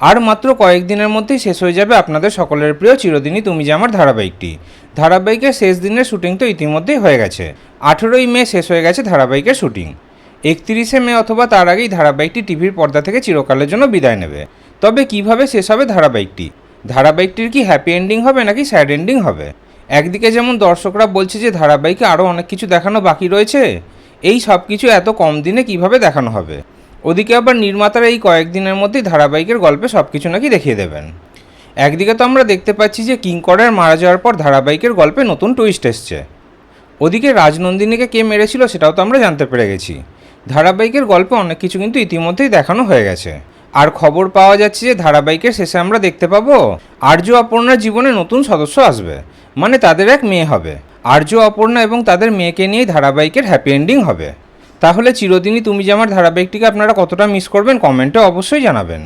আর মাত্র কয়েকদিনের মধ্যেই শেষ হয়ে যাবে আপনাদের সকলের প্রিয় চিরদিনই তুমি যে আমার ধারাবাহিকটি। ধারাবাহিকের শেষ দিনের শুটিং তো ইতিমধ্যেই হয়ে গেছে। 18ই মে শেষ হয়ে গেছে ধারাবাহিকের শুটিং। 31শে মে অথবা তার আগেই ধারাবাহিকটি টিভির পর্দা থেকে চিরকালের জন্য বিদায় নেবে। তবে কিভাবে শেষ হবে ধারাবাহিকটির কি হ্যাপি এন্ডিং হবে নাকি স্যাড এন্ডিং হবে? একদিকে যেমন দর্শকরা বলছে যে ধারাবাহিকে আরও অনেক কিছু দেখানো বাকি রয়েছে, এই সব কিছু এত কম দিনে কিভাবে দেখানো হবে। ওদিকে আবার নির্মাতারা এই কয়েকদিনের মধ্যেই ধারাবাহিকের গল্পে সব কিছু নাকি দেখিয়ে দেবেন। একদিকে তো আমরা দেখতে পাচ্ছি যে কিঙ্করের মারা যাওয়ার পর ধারাবাহিকের গল্পে নতুন টুইস্ট এসছে। ওদিকে রাজনন্দিনীকে কে মেরেছিল সেটাও তো আমরা জানতে পেরে গেছি। ধারাবাহিকের গল্পে অনেক কিছু কিন্তু ইতিমধ্যেই দেখানো হয়ে গেছে। আর খবর পাওয়া যাচ্ছে যে ধারাবাহিকের শেষে আমরা দেখতে পাবো আর্য অপর্ণার জীবনে নতুন সদস্য আসবে, মানে তাদের এক মেয়ে হবে। আর্য অপর্ণা এবং তাদের মেয়েকে নিয়েই ধারাবাহিকের হ্যাপি এন্ডিং হবে। তাহলে চিরদিনই তুমি যে আমার ধারাবাহিকটিকে আপনারা কতটা মিস করবেন কমেন্টে অবশ্যই জানাবেন।